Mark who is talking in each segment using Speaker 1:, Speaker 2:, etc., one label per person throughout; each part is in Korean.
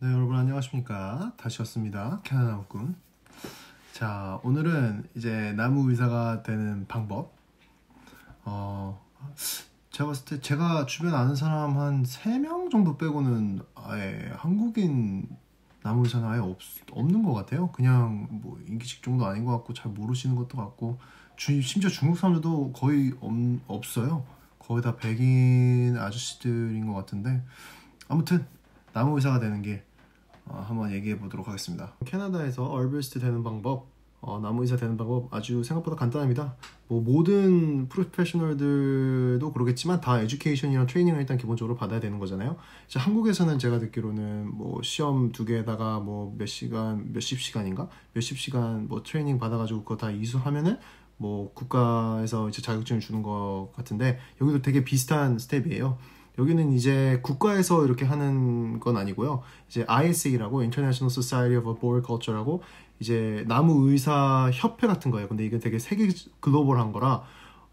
Speaker 1: 네, 여러분 안녕하십니까. 다시 왔습니다. 캐나다 나무꾼. 자, 오늘은 이제 나무 의사가 되는 방법. 제가 봤을 때 제가 주변 아는 사람 한 3명 정도 빼고는 아예 한국인 나무 의사는 아예 없는 것 같아요. 그냥 뭐 인기 직종도 아닌 것 같고 잘 모르시는 것도 같고 심지어 중국 사람들도 거의 없어요. 거의 다 백인 아저씨들인 것 같은데 아무튼 나무 의사가 되는 게 한번 얘기해 보도록 하겠습니다. 캐나다에서 얼비스트 되는 방법, 나무 의사 되는 방법 아주 생각보다 간단합니다. 뭐 모든 프로페셔널들도 그러겠지만 다 에듀케이션이랑 트레이닝을 일단 기본적으로 받아야 되는 거잖아요. 이제 한국에서는 제가 듣기로는 뭐 시험 2개에다가 뭐 몇십 시간 뭐 트레이닝 받아가지고 그거 다 이수하면은 뭐 국가에서 이제 자격증을 주는 것 같은데 여기도 되게 비슷한 스텝이에요. 여기는 이제 국가에서 이렇게 하는 건 아니고요. 이제 ISA라고 International Society of Arboriculture라고 이제 나무 의사 협회 같은 거예요. 근데 이게 되게 세계 글로벌한 거라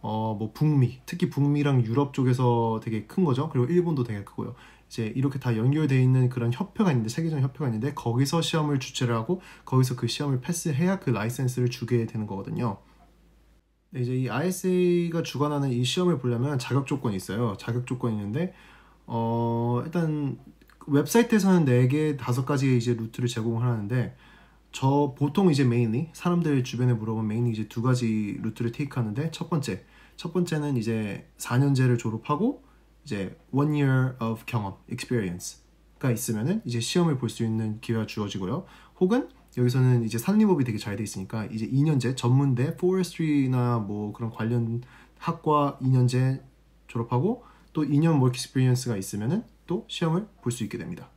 Speaker 1: 뭐 북미, 특히 북미랑 유럽 쪽에서 되게 큰 거죠. 그리고 일본도 되게 크고요. 이제 이렇게 다 연결되어 있는 그런 협회가 있는데 세계적인 협회가 있는데 거기서 시험을 주최를 하고 거기서 그 시험을 패스해야 그 라이센스를 주게 되는 거거든요. 네, 이제 이 ISA가 주관하는 이 시험을 보려면 자격 조건이 있어요. 자격 조건이 있는데 일단 웹사이트에서는 4개, 5가지의 이제 루트를 제공을 하는데 저 보통 이제 메인리 사람들 주변에 물어보면 메인리 이제 2가지 루트를 테이크하는데 첫 번째는 이제 4년제를 졸업하고 이제 1 year of 경험, experience가 있으면은 이제 시험을 볼 수 있는 기회가 주어지고요. 혹은 여기서는 이제 산림법이 되게 잘 돼 있으니까 이제 2년제 전문대 forestry나 뭐 그런 관련 학과 2년제 졸업하고 또 2년 work experience가 있으면은 또 시험을 볼 수 있게 됩니다.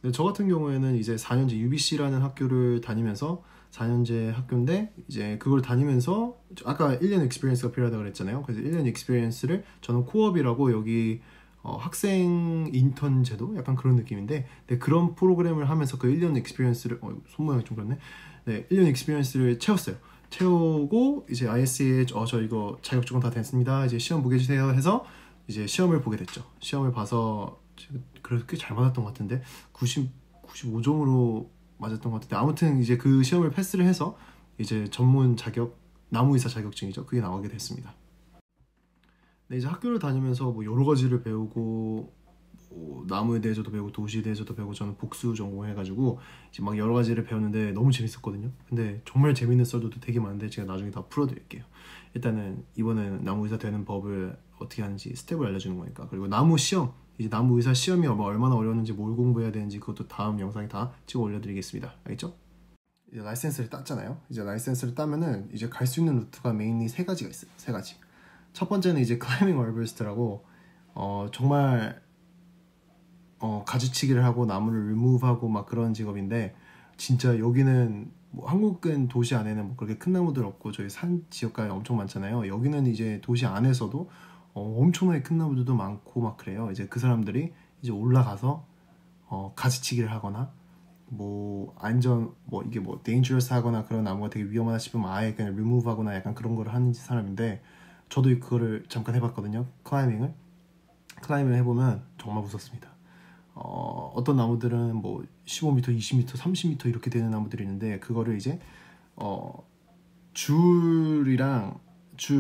Speaker 1: 근데 저 같은 경우에는 이제 4년제 UBC라는 학교를 다니면서 4년제 학교인데 이제 그걸 다니면서 아까 1년 experience가 필요하다고 그랬잖아요. 그래서 1년 experience를 저는 코업이라고 여기 학생 인턴 제도 약간 그런 느낌인데 네, 그런 프로그램을 하면서 그 1년 익스피리언스를 손 모양이 좀 그렇네. 네, 1년 익스피리언스를 채웠어요. 채우고 이제 ISA에 저 이거 자격증은 다 됐습니다. 이제 시험 보게 해주세요 해서 이제 시험을 보게 됐죠. 시험을 봐서 그렇게 잘 맞았던 것 같은데 95점으로 맞았던 것 같은데 아무튼 이제 그 시험을 패스를 해서 이제 전문 자격 나무의사 자격증이죠. 그게 나오게 됐습니다. 네, 이제 학교를 다니면서 뭐 여러 가지를 배우고 뭐 나무에 대해서도 배우고 도시에 대해서도 배우고 저는 복수 전공해가지고 이제 막 여러 가지를 배웠는데 너무 재밌었거든요. 근데 정말 재밌는 썰들도 되게 많은데 제가 나중에 다 풀어드릴게요. 일단은 이번에는 나무 의사 되는 법을 어떻게 하는지 스텝을 알려주는 거니까. 그리고 나무 시험 이제 나무 의사 시험이 얼마나 어려웠는지 뭘 공부해야 되는지 그것도 다음 영상에 다 찍어 올려드리겠습니다. 알겠죠? 이제 라이센스를 땄잖아요. 이제 라이센스를 따면은 이제 갈 수 있는 루트가 메인리 3가지가 있어요. 3가지. 첫 번째는 이제 클라이밍 얼버스트라고 정말 가지치기를 하고 나무를 리무브하고 막 그런 직업인데 진짜 여기는 뭐 한국은 도시 안에는 뭐 그렇게 큰 나무들 없고 저희 산 지역가에 엄청 많잖아요. 여기는 이제 도시 안에서도 엄청나게 큰 나무들도 많고 막 그래요. 이제 그 사람들이 이제 올라가서 가지치기를 하거나 뭐 안전 뭐 이게 뭐 dangerous 하거나 그런 나무가 되게 위험하다 싶으면 아예 그냥 remove 하거나 약간 그런 거를 하는 사람인데 저도 그거를 잠깐 해봤거든요. 클라이밍을 해보면 정말 무섭습니다. 어떤 나무들은 뭐 15m, 20m, 30m 이렇게 되는 나무들이 있는데 그거를 이제 줄이랑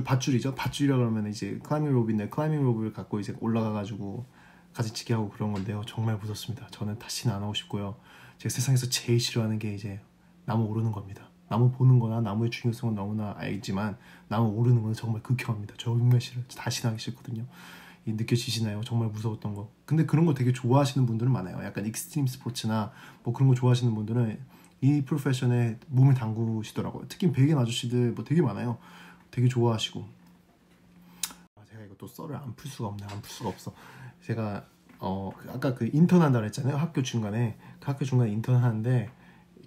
Speaker 1: 밧줄이죠. 밧줄이라 그러면 이제 클라이밍 롭인데 클라이밍 롭을 갖고 이제 올라가가지고 가지치기 하고 그런 건데요. 정말 무섭습니다. 저는 다시는 안 하고 싶고요. 제가 세상에서 제일 싫어하는 게 이제 나무 오르는 겁니다. 나무 보는 거나 나무의 중요성은 너무나 알지만 나무 오르는 건 정말 극혐합니다. 정말 싫어요. 다시는 하기 싫거든요. 느껴지시나요? 정말 무서웠던 거. 근데 그런 거 되게 좋아하시는 분들은 많아요. 약간 익스트림 스포츠나 뭐 그런 거 좋아하시는 분들은 이 프로페션에 몸을 담그시더라고요. 특히 백인 아저씨들 뭐 되게 많아요. 되게 좋아하시고. 제가 이거 또 썰을 안 풀 수가 없네. 안 풀 수가 없어. 제가 아까 그 인턴 한다고 했잖아요. 학교 중간에 그 학교 중간에 인턴 하는데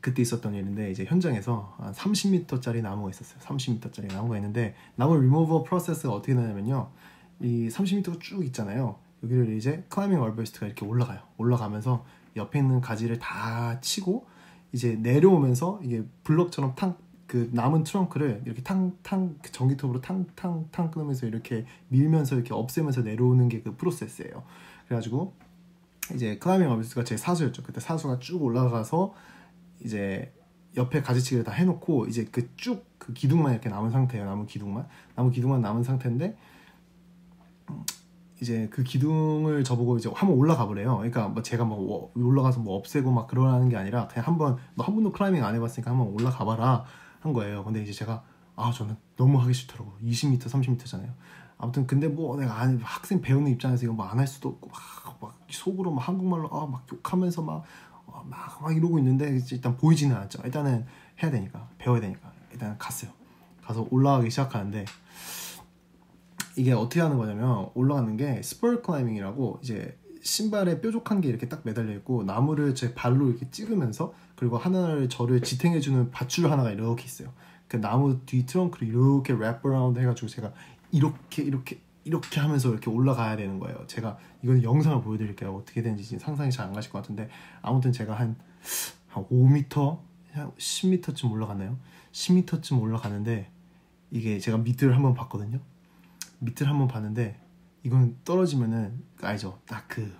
Speaker 1: 그때 있었던 일인데 이제 현장에서 한 30m짜리 나무가 있었어요. 30m짜리 나무가 있는데 나무 리무버 프로세스가 어떻게 되냐면요. 이 30m가 쭉 있잖아요. 여기를 이제 클라이밍 얼버스트가 이렇게 올라가요. 올라가면서 옆에 있는 가지를 다 치고 이제 내려오면서 이게 블럭처럼 그 남은 트렁크를 이렇게 전기톱으로 탕탕탕 끄면서 이렇게 밀면서 이렇게 없애면서 내려오는 게 그 프로세스예요. 그래가지고 이제 클라이밍 어비스가 제 사수였죠. 그때 사수가 쭉 올라가서 이제 옆에 가지치기를 다 해놓고 이제 그 쭉 그 기둥만 이렇게 남은 상태예요. 나무 기둥만 남은 상태인데 이제 그 기둥을 저보고 이제 한번 올라가 보래요. 그러니까 뭐 제가 뭐 올라가서 뭐 없애고 막 그러라는 게 아니라 그냥 한번 너 한 번도 클라이밍 안 해봤으니까 한번 올라가 봐라 한 거예요. 근데 이제 제가 저는 너무 하기 싫더라고. 20m, 30m잖아요. 아무튼 근데 뭐 내가 학생 배우는 입장에서 이거 뭐 안 할 수도 없고 막 속으로 막 한국말로 막 욕하면서 막 이러고 있는데 일단 보이지는 않았죠. 일단은 해야 되니까 배워야 되니까 일단 갔어요. 가서 올라가기 시작하는데 이게 어떻게 하는 거냐면 올라가는 게 스퍼 클라이밍이라고 이제 신발에 뾰족한 게 이렇게 딱 매달려 있고 나무를 제 발로 이렇게 찍으면서 그리고 하나를 저를 지탱해주는 밧줄 하나가 이렇게 있어요. 그 나무 뒤 트렁크를 이렇게 랩 어라운드 해가지고 제가 이렇게 하면서 이렇게 올라가야 되는 거예요. 제가 이거는 영상을 보여드릴게요. 어떻게 되는지 상상이 잘 안 가실 것 같은데 아무튼 제가 한 5m, 한 10m쯤 올라갔나요? 10m쯤 올라가는데 이게 제가 밑을 한번 봤거든요. 밑을 한번 봤는데 이건 떨어지면은 알죠? 딱 그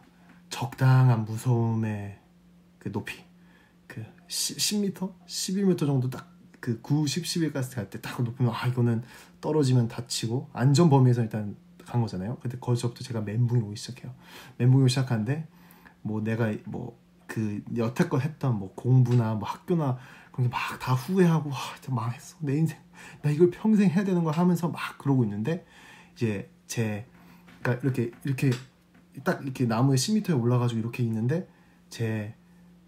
Speaker 1: 적당한 무서움의 그 높이 그 10m? 11m 정도 딱 그 9, 10, 11 갔을 때 딱 높으면 이거는 떨어지면 다치고 안전 범위에서 일단 간 거잖아요. 근데 거기서부터 제가 멘붕이 오기 시작해요. 멘붕이 오기 시작하는데 뭐 내가 뭐 그 여태껏 했던 뭐 공부나 뭐 학교나 그런 게 막 다 후회하고 진짜 망했어 내 인생 나 이걸 평생 해야 되는 걸 하면서 막 그러고 있는데 이제 그러니까 이렇게 딱 이렇게 나무에 10m에 올라가지고 이렇게 있는데 제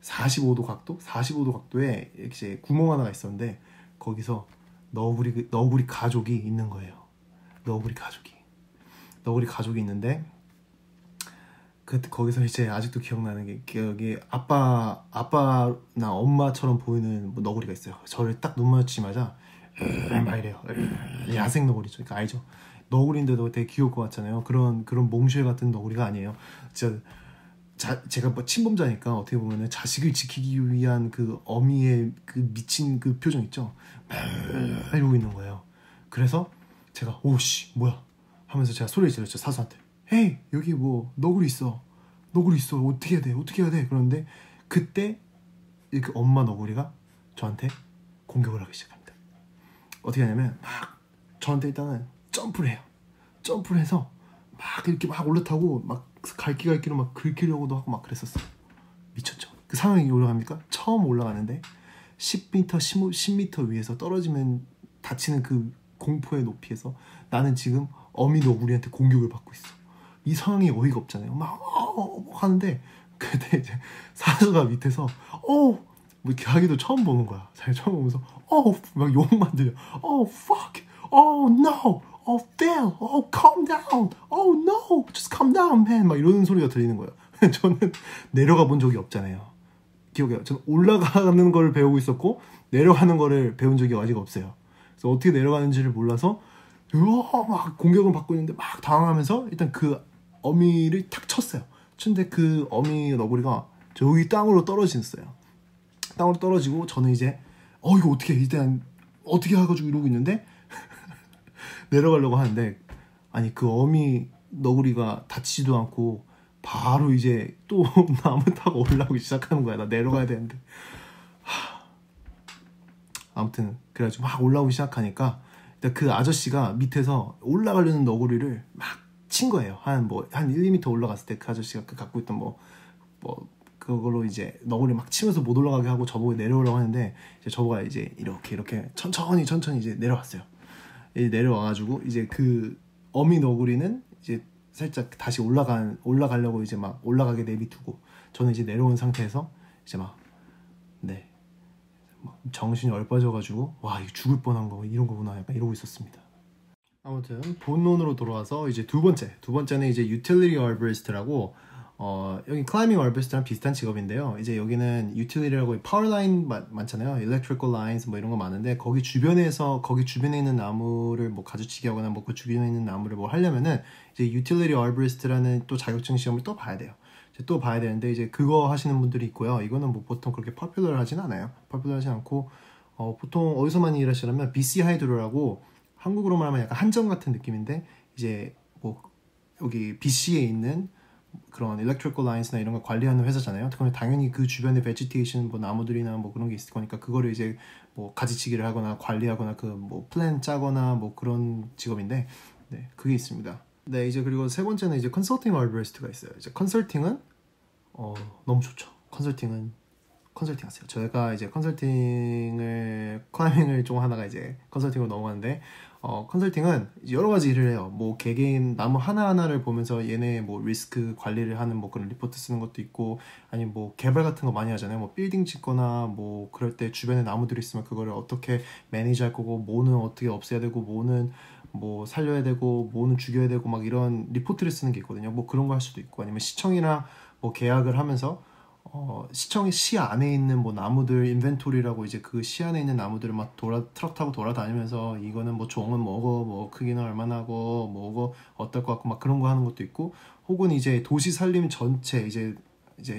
Speaker 1: 45도 각도에 이렇게 구멍 하나가 있었는데 거기서 너구리 가족이 있는 거예요. 너구리 가족이 있는데 거기서 이제 아직도 기억나는 게 여기 아빠나 엄마처럼 보이는 뭐 너구리가 있어요. 저를 딱 눈 마주치자마자 막 이래요. 야생 너구리죠. 그러니까 알죠? 너구리인데도 되게 귀여울 것 같잖아요. 그런 몽쉘 같은 너구리가 아니에요. 진짜 제가 뭐 친범자니까 어떻게 보면은 자식을 지키기 위한 그 어미의 그 미친 그 표정 있죠? 이러고 있는 거예요. 그래서 제가 오씨 뭐야 하면서 제가 소리를 질렀죠. 사수한테. 헤이 여기 뭐 너구리 있어 어떻게 해야 돼 그런데 그때 이렇게 엄마 너구리가 저한테 공격을 하기 시작합니다. 어떻게 하냐면 막 저한테 일단은 점프를 해요. 점프를 해서 막 이렇게 막 올라타고 막 갈기로 막 긁히려고도 하고 막 그랬었어요. 미쳤죠. 그 상황이 올라갑니까? 처음 올라가는데 10m, 10m 위에서 떨어지면 다치는 그 공포의 높이에서 나는 지금 어미 너구리한테 공격을 받고 있어. 이 상황이 어이가 없잖아요. 막 하는데 그때 이제 사수가 밑에서 뭐 이렇게 하기도 처음 보는 거야. 자기 처음 보면서 막 욕만 들려. fuck, no, fail, calm down, no, just calm down, man. 막 이러는 소리가 들리는 거예요. 저는 내려가 본 적이 없잖아요. 기억해요. 저는 올라가는 걸 배우고 있었고 내려가는 거를 배운 적이 아직 없어요. 그래서 어떻게 내려가는지를 몰라서 막 공격을 받고 있는데 막 당황하면서 일단 그 어미를 탁 쳤어요. 근데 그 어미 너구리가 저기 땅으로 떨어졌어요. 땅으로 떨어지고 저는 이제 이거 어떻게 일단 어떻게 해가지고 이러고 있는데 내려가려고 하는데 아니 그 어미 너구리가 다치지도 않고 바로 이제 또 나무 타고 올라오기 시작하는 거야. 나 내려가야 되는데 아무튼 그래가지고 막 올라오기 시작하니까 일단 그 아저씨가 밑에서 올라가려는 너구리를 막 친 거예요. 한 1, 2m 올라갔을 때 그 아저씨가 그 갖고 있던 뭐 그걸로 이제 너구리 막 치면서 못 올라가게 하고 저보고 내려오라고 하는데 이제 저보가 이제 이렇게 천천히 이제 내려왔어요. 이제 내려와가지고 이제 그 어미 너구리는 이제 살짝 다시 올라가려고 이제 막 올라가게 내비두고 저는 이제 내려온 상태에서 이제 막 정신이 얼빠져가지고 와 이거 죽을 뻔한 거 이런 거구나 약간 이러고 있었습니다. 아무튼 본론으로 돌아와서 이제 두 번째는 이제 utility arborist라고 여기 climbing arborist랑 비슷한 직업인데요. 이제 여기는 utility라고 파워 라인 많잖아요. electrical lines 뭐 이런 거 많은데 거기 주변에 있는 나무를 뭐 가지치기 하거나 뭐 그 주변에 있는 나무를 뭐 하려면은 이제 utility arborist라는 또 자격증 시험을 또 봐야 돼요. 또 봐야 되는데 이제 그거 하시는 분들이 있고요. 이거는 뭐 보통 그렇게 popular하진 않아요. popular하지 않고 보통 어디서 많이 일하시냐면 BC 하이드로라고 한국으로 말하면 약간 한정 같은 느낌인데 이제 뭐 여기 BC에 있는 그런 electrical lines나 이런 걸 관리하는 회사잖아요. 그럼 당연히 그 주변에 vegetation 뭐 나무들이나 뭐 그런 게 있을 거니까 그거를 이제 뭐 가지치기를 하거나 관리하거나 그 뭐 플랜 짜거나 뭐 그런 직업인데 네 그게 있습니다. 네 이제 그리고 세 번째는 이제 컨설팅 얼버리스트가 있어요. 이제 컨설팅은 너무 좋죠. 컨설팅 하세요. 저희가 이제 컨설팅을 클라이밍을 좀 하다가 이제 컨설팅으로 넘어가는데 컨설팅은 여러 가지 일을 해요. 뭐 개개인 나무 하나하나를 보면서 얘네 뭐 리스크 관리를 하는 뭐 그런 리포트 쓰는 것도 있고 아니면 뭐 개발 같은 거 많이 하잖아요. 뭐 빌딩 짓거나 뭐 그럴 때 주변에 나무들이 있으면 그거를 어떻게 매니지 할 거고 뭐는 어떻게 없애야 되고 뭐는 뭐 살려야 되고 뭐는 죽여야 되고 막 이런 리포트를 쓰는 게 있거든요. 뭐 그런 거 할 수도 있고 아니면 시청이랑 뭐 계약을 하면서 시청의 시 안에 있는 뭐 나무들 인벤토리라고 이제 그 시 안에 있는 나무들을 막 트럭 타고 돌아다니면서 이거는 뭐 종은 뭐고 뭐 크기는 얼마나 하고 뭐고 어떨 것 같고 막 그런 거 하는 것도 있고 혹은 이제 도시 살림 전체 이제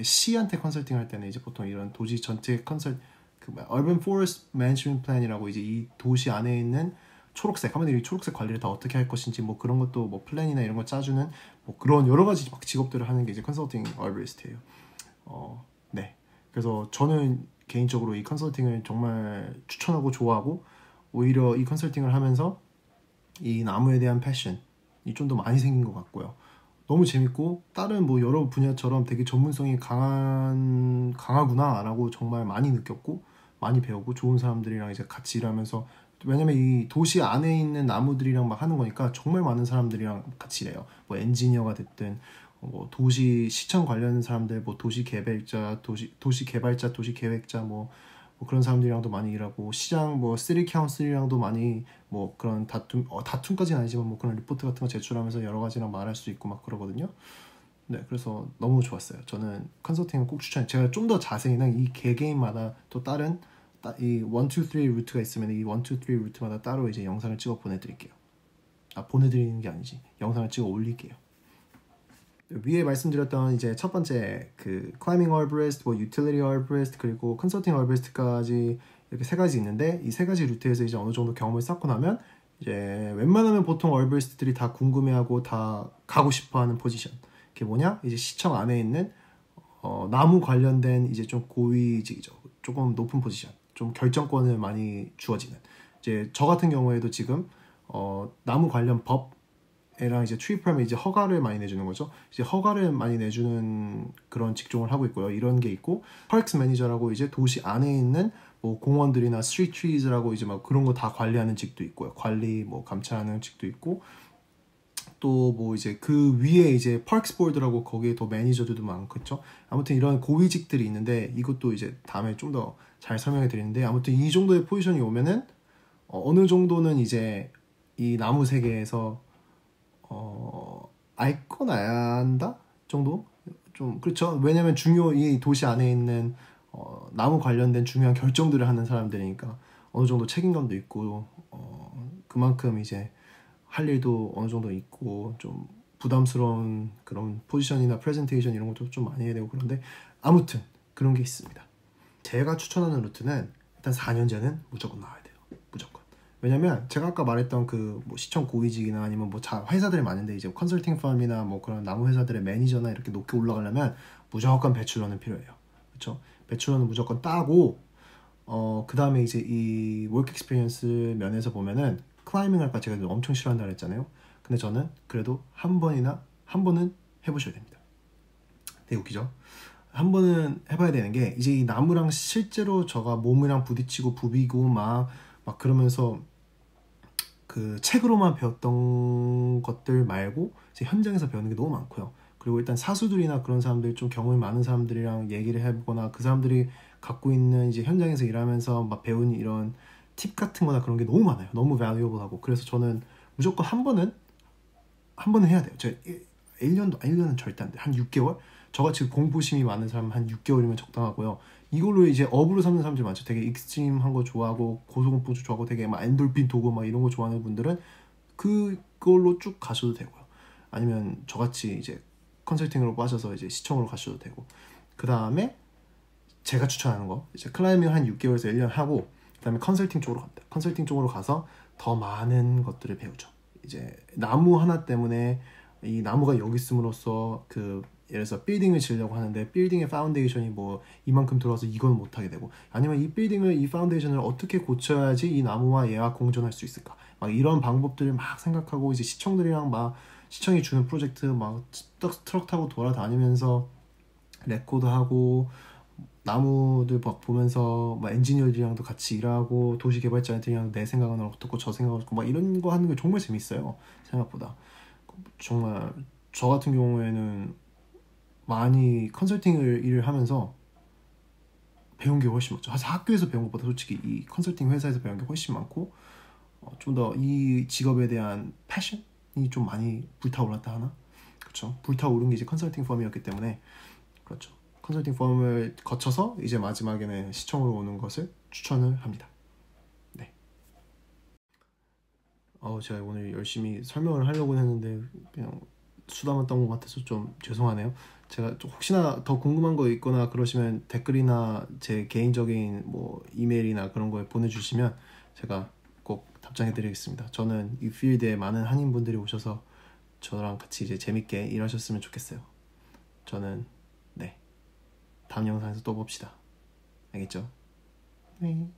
Speaker 1: 시한테 컨설팅 할 때는 이제 보통 이런 도시 전체 그 Urban Forest Management Plan이라고 이제 이 도시 안에 있는 초록색 하면 이 초록색 관리를 다 어떻게 할 것인지 뭐 그런 것도 뭐 플랜이나 이런 거 짜주는 뭐 그런 여러 가지 막 직업들을 하는 게 이제 컨설팅 얼버리스트예요. 네. 그래서 저는 개인적으로 이 컨설팅을 정말 추천하고 좋아하고 오히려 이 컨설팅을 하면서 이 나무에 대한 패션이 좀 더 많이 생긴 것 같고요. 너무 재밌고 다른 뭐 여러 분야처럼 되게 전문성이 강하구나라고 정말 많이 느꼈고 많이 배우고 좋은 사람들이랑 이제 같이 일하면서 왜냐면 이 도시 안에 있는 나무들이랑 막 하는 거니까 정말 많은 사람들이랑 같이 일해요. 뭐 엔지니어가 됐든 뭐 도시 시청 관련 사람들, 뭐 도시 개발자, 도시 개발자, 도시 계획자, 뭐 그런 사람들이랑도 많이 일하고 시장 뭐 시티 카운슬이랑도 많이 뭐 그런 다툼까지는 아니지만 뭐 그런 리포트 같은 거 제출하면서 여러 가지랑 말할 수 있고 막 그러거든요. 네, 그래서 너무 좋았어요. 저는 컨설팅을 꼭 추천해요. 제가 좀 더 자세히는 이 개개인마다 또 다른 이 1, 2, 3 루트가 있으면 이 1, 2, 3 루트마다 따로 이제 영상을 찍어 보내드릴게요. 보내드리는 게 아니지. 영상을 찍어 올릴게요. 위에 말씀드렸던 이제 첫 번째 그 클라이밍 얼버리스트, 뭐 유틸리티 얼버리스트 그리고 컨설팅 얼버리스트까지 이렇게 세 가지 있는데 이 세 가지 루트에서 이제 어느 정도 경험을 쌓고 나면 이제 웬만하면 보통 얼버리스트들이 다 궁금해하고 다 가고 싶어하는 포지션. 그게 뭐냐? 이제 시청 안에 있는 나무 관련된 이제 좀 고위직이죠. 조금 높은 포지션, 좀 결정권을 많이 주어지는. 이제 저 같은 경우에도 지금 나무 관련 법이랑 이제 트리 퍼밋 이제 허가를 많이 내주는 거죠. 이제 허가를 많이 내주는 그런 직종을 하고 있고요. 이런 게 있고 파크스 매니저라고 이제 도시 안에 있는 뭐 공원들이나 스트리트 트리즈라고 이제 막 그런 거 다 관리하는 직도 있고요. 관리 뭐 감찰하는 직도 있고 또 뭐 이제 그 위에 이제 파크스 보드라고 거기에 더 매니저들도 많겠죠. 아무튼 이런 고위직들이 있는데 이것도 이제 다음에 좀 더 잘 설명해 드리는데 아무튼 이 정도의 포지션이 오면은 어느 정도는 이제 이 나무 세계에서 알건 알아야 한다 정도? 좀 그렇죠. 왜냐면 이 도시 안에 있는 나무 관련된 중요한 결정들을 하는 사람들이니까 어느 정도 책임감도 있고 그만큼 이제 할 일도 어느 정도 있고 좀 부담스러운 그런 포지션이나 프레젠테이션 이런 것도 좀 많이 해야 되고 그런데 아무튼 그런 게 있습니다. 제가 추천하는 루트는 일단 4년제는 무조건 나와야 돼요. 무조건. 왜냐면 제가 아까 말했던 그 뭐 시청 고위직이나 아니면 뭐 회사들이 많은데 이제 컨설팅 펌이나 뭐 그런 나무 회사들의 매니저나 이렇게 높게 올라가려면 무조건 배출러는 필요해요. 그렇죠? 배출러는 무조건 따고 그 다음에 이제 이 워크 익스피리언스 면에서 보면은 클라이밍 할까 제가 엄청 싫어한다 그랬잖아요. 근데 저는 그래도 한 번은 해보셔야 됩니다. 되게 웃기죠? 한 번은 해봐야 되는 게 이제 이 나무랑 실제로 저가 몸이랑 부딪히고 부비고 막 그러면서 그 책으로만 배웠던 것들 말고 이제 현장에서 배우는 게 너무 많고요. 그리고 일단 사수들이나 그런 사람들 좀 경험이 많은 사람들이랑 얘기를 해보거나 그 사람들이 갖고 있는 이제 현장에서 일하면서 막 배운 이런 팁 같은 거나 그런 게 너무 많아요. 너무 valuable하고 그래서 저는 무조건 한 번은 해야 돼요. 제가 1년은 절대 안 돼요. 한 6개월? 저같이 공부심이 많은 사람 한 6개월이면 적당하고요. 이걸로 이제 업으로 삼는 사람들 많죠. 되게 익스트림한 거 좋아하고 고소공포 좋아하고 되게 막 엔돌핀 도구 막 이런 거 좋아하는 분들은 그걸로 쭉 가셔도 되고요. 아니면 저같이 이제 컨설팅으로 빠져서 이제 시청으로 가셔도 되고 그 다음에 제가 추천하는 거 이제 클라이밍을 한 6개월에서 1년 하고 그 다음에 컨설팅 쪽으로 갑니다. 컨설팅 쪽으로 가서 더 많은 것들을 배우죠. 이제 나무 하나 때문에 이 나무가 여기 있음으로써 그 예를 들어서 빌딩을 지으려고 하는데 빌딩의 파운데이션이 뭐 이만큼 들어와서 이건 못하게 되고, 아니면 이 빌딩을, 이 파운데이션을 어떻게 고쳐야지 이 나무와 얘와 공존할 수 있을까, 막 이런 방법들을 막 생각하고, 이제 시청들이랑 막 시청이 주는 프로젝트 막 트럭 타고 돌아다니면서 레코드하고 나무들 막 보면서 막 엔지니어들이랑도 같이 일하고 도시개발자들이랑 내 생각은 어떻고 저 생각은 어떻고 막 이런 거 하는 게 정말 재밌어요. 생각보다. 정말 저 같은 경우에는 많이 컨설팅을 일을 하면서 배운 게 훨씬 많죠. 사실 학교에서 배운 것보다 솔직히 이 컨설팅 회사에서 배운 게 훨씬 많고, 좀 더 이 직업에 대한 패션이 좀 많이 불타올랐다 하나? 그렇죠. 불타오른 게 이제 컨설팅 펌이었기 때문에. 그렇죠. 컨설팅 펌을 거쳐서 이제 마지막에는 시청으로 오는 것을 추천을 합니다. 네. 제가 오늘 열심히 설명을 하려고 했는데 그냥 수다만 떤 것 같아서 좀 죄송하네요. 제가 좀 혹시나 더 궁금한 거 있거나 그러시면 댓글이나 제 개인적인 뭐 이메일이나 그런 거에 보내주시면 제가 꼭 답장해 드리겠습니다. 저는 이 필드에 많은 한인분들이 오셔서 저랑 같이 이제 재밌게 일하셨으면 좋겠어요. 저는 네, 다음 영상에서 또 봅시다. 알겠죠? 네.